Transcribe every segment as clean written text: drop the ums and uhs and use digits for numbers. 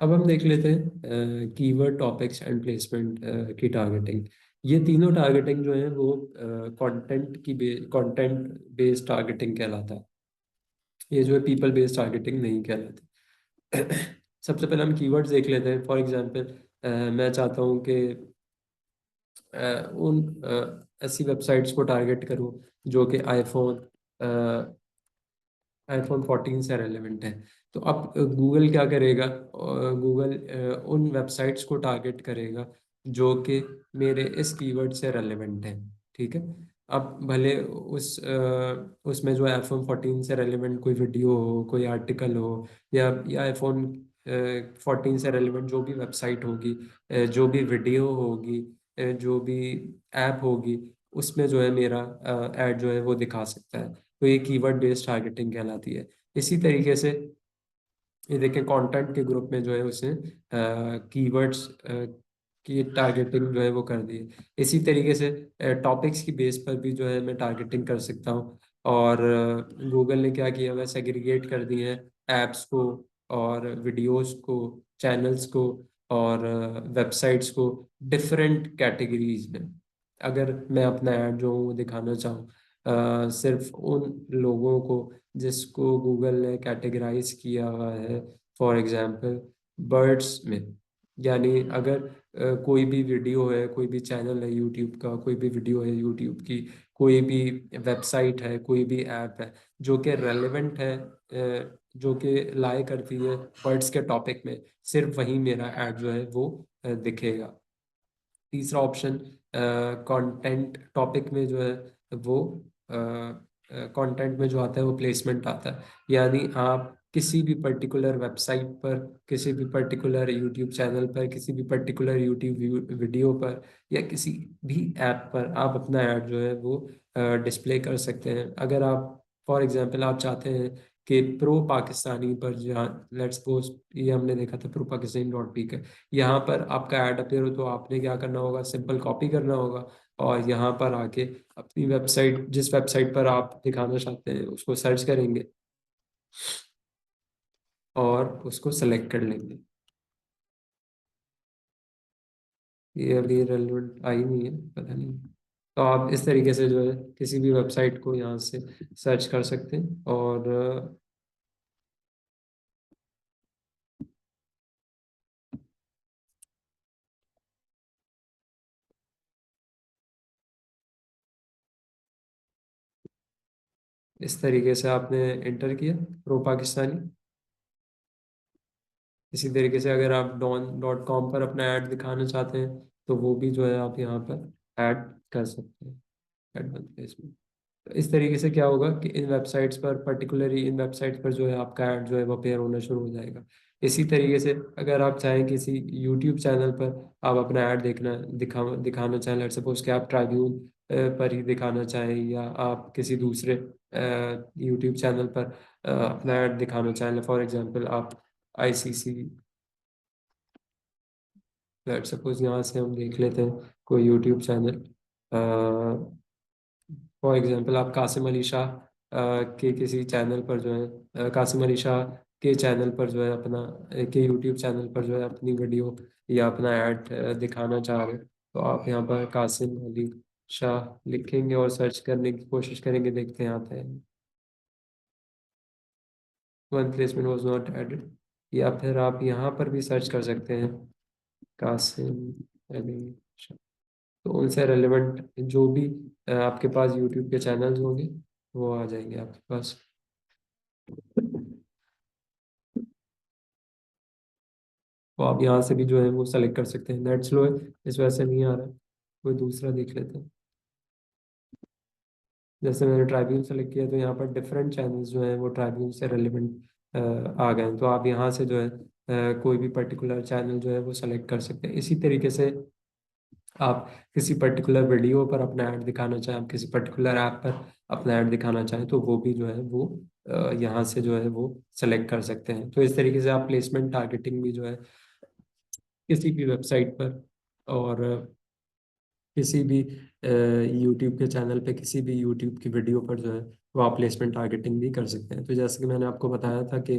अब हम देख लेते हैं कीवर्ड, टॉपिक्स एंड प्लेसमेंट की टारगेटिंग। ये तीनों टारगेटिंग जो है वो कंटेंट बेस्ड टारगेटिंग कहलाता है। ये जो है पीपल बेस्ड टारगेटिंग नहीं कहलाती। सबसे पहले हम कीवर्ड्स देख लेते हैं। फॉर एग्जांपल मैं चाहता हूँ कि उन ऐसी वेबसाइट्स को टारगेट करूँ जो कि आईफोन 14 से रेलेवेंट है। तो अब गूगल क्या करेगा? गूगल उन वेबसाइट्स को टारगेट करेगा जो कि मेरे इस कीवर्ड से रेलेवेंट है। ठीक है। अब भले उसमें जो आईफोन 14 से रेलेवेंट कोई वीडियो हो, कोई आर्टिकल हो, या आईफोन 14 से रेलेवेंट जो भी वेबसाइट होगी, जो भी वीडियो होगी, जो भी ऐप होगी, उसमें जो है मेरा ऐड जो है वो दिखा सकता है। तो ये कीवर्ड बेस्ड टारगेटिंग कहलाती है। इसी तरीके से ये देखें, कंटेंट के ग्रुप में जो है उसने कीवर्ड्स की टारगेटिंग जो है वो कर दी है। इसी तरीके से टॉपिक्स की बेस पर भी जो है मैं टारगेटिंग कर सकता हूँ। और गूगल ने क्या किया, वह सेग्रीगेट कर दिए हैं एप्स को और वीडियोस को, चैनल्स को और वेबसाइट्स को डिफरेंट कैटेगरीज में। अगर मैं अपना ऐड जो हूँ वो दिखाना चाहूँ सिर्फ उन लोगों को जिसको गूगल ने कैटेगराइज किया हुआ है, फॉर एग्जांपल बर्ड्स में, यानी अगर कोई भी वीडियो है, कोई भी चैनल है यूट्यूब का, कोई भी वीडियो है यूट्यूब की, कोई भी वेबसाइट है, कोई भी ऐप है जो कि रेलेवेंट है, जो कि लाई करती है बर्ड्स के टॉपिक में, सिर्फ वहीं मेरा ऐड जो है वो दिखेगा। तीसरा ऑप्शन कंटेंट टॉपिक में जो है वो कंटेंट में जो आता है वो प्लेसमेंट आता है। यानी आप किसी भी पर्टिकुलर वेबसाइट पर, किसी भी पर्टिकुलर यूट्यूब चैनल पर, किसी भी पर्टिकुलर यूट्यूब वीडियो पर या किसी भी ऐप पर आप अपना ऐड जो है वो डिस्प्ले कर सकते हैं। अगर आप फॉर एग्जांपल आप चाहते हैं कि प्रो पाकिस्तानी पर, जहाँ लेट्स सपोज ये हमने देखा था प्रो पाकिस्तानी डॉट पी का, यहाँ पर आपका ऐड अपीयर हो तो आपने क्या करना होगा, सिंपल कॉपी करना होगा और यहाँ पर आके अपनी वेबसाइट, जिस वेबसाइट पर आप दिखाना चाहते हैं उसको सर्च करेंगे और उसको सेलेक्ट कर लेंगे। ये अभी रेलेवेंट आई नहीं है, पता नहीं। तो आप इस तरीके से जो है किसी भी वेबसाइट को यहाँ से सर्च कर सकते हैं और इस तरीके से आपने इंटर किया प्रो पाकिस्तानी। इसी तरीके से अगर आप डॉन.कॉम पर अपना ऐड दिखाना चाहते हैं तो वो भी जो है आप यहाँ पर ऐड कर सकते हैं, एडवर्टाइजमेंट। तो इस तरीके से क्या होगा कि इन वेबसाइट्स पर, पर्टिकुलरली इन वेबसाइट्स पर जो है आपका ऐड जो है वो अपेयर होना शुरू हो जाएगा। इसी तरीके से अगर आप चाहें किसी यूट्यूब चैनल पर आप अपना ऐड दिखाना चाहें, लेट्स सपोज कि आप ट्राइब्यून पर ही दिखाना चाहें, या आप किसी दूसरे यूट्यूब चैनल पर अपना ऐड दिखाना चाहें, फॉर एग्जांपल आप आईसीसी, लेट्स सपोज यहाँ से हम देख लेते हैं कोई यूट्यूब चैनल, फॉर एग्जांपल आप कासिम अली शाह के किसी चैनल पर जो है कासिम अली शाह के चैनल पर जो है अपना के यूट्यूब चैनल पर जो है अपनी वीडियो या अपना ऐड दिखाना चाह रहे हैं, तो आप यहाँ पर कासिम अली शाह लिखेंगे और सर्च करने की कोशिश करेंगे, देखते हैं आता है। One placement was not added. या फिर आप यहाँ पर भी सर्च कर सकते हैं कासिम अली शाह। तो उनसे रेलेवेंट जो भी आपके पास यूट्यूब के चैनल्स होंगे वो आ जाएंगे आपके पास। तो आप यहाँ से भी जो है वो सेलेक्ट कर सकते हैं। नेट स्लो है इस वजह से नहीं आ रहा है, कोई दूसरा देख लेते हैं। जैसे मैंने ट्राइब्यून सेलेक्ट किया तो यहाँ पर डिफरेंट चैनल्स जो है वो ट्राइब्यून से रेलिवेंट आ गए हैं। तो आप यहाँ से जो है कोई भी पर्टिकुलर चैनल जो है वो सेलेक्ट कर सकते हैं। इसी तरीके से आप किसी पर्टिकुलर वीडियो पर अपना ऐड दिखाना चाहें, आप किसी पर्टिकुलर ऐप पर अपना ऐड दिखाना चाहें तो वो भी जो है वो यहाँ से जो है वो सेलेक्ट कर सकते हैं। तो इस तरीके से आप प्लेसमेंट टारगेटिंग भी जो है किसी भी वेबसाइट पर और किसी भी यूट्यूब के चैनल पे, किसी भी यूट्यूब की वीडियो पर जो है वो आप प्लेसमेंट टारगेटिंग भी कर सकते हैं। तो जैसे कि मैंने आपको बताया था कि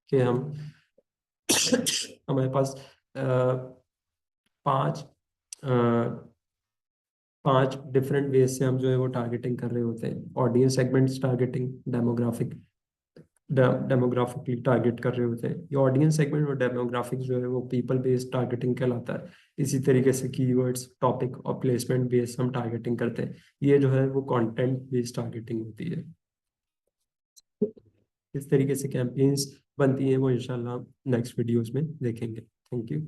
कि हम हमारे पास पांच पांच डिफरेंट वेज से हम जो है वो टारगेटिंग कर रहे होते हैं। Audience segments targeting, demographically target कर रहे होते हैं। ये ऑडियंस सेगमेंट और डेमोग्राफिक जो है वो पीपल बेस्ड टारगेटिंग कहलाता है। इसी तरीके से कीवर्ड्स, टॉपिक और प्लेसमेंट बेस्ड हम टारगेटिंग करते हैं। ये जो है वो कंटेंट बेस्ड टारगेटिंग होती है। इस तरीके से कैंपेन्स बनती हैं वो इंशाल्लाह नेक्स्ट वीडियोस में देखेंगे। Thank you.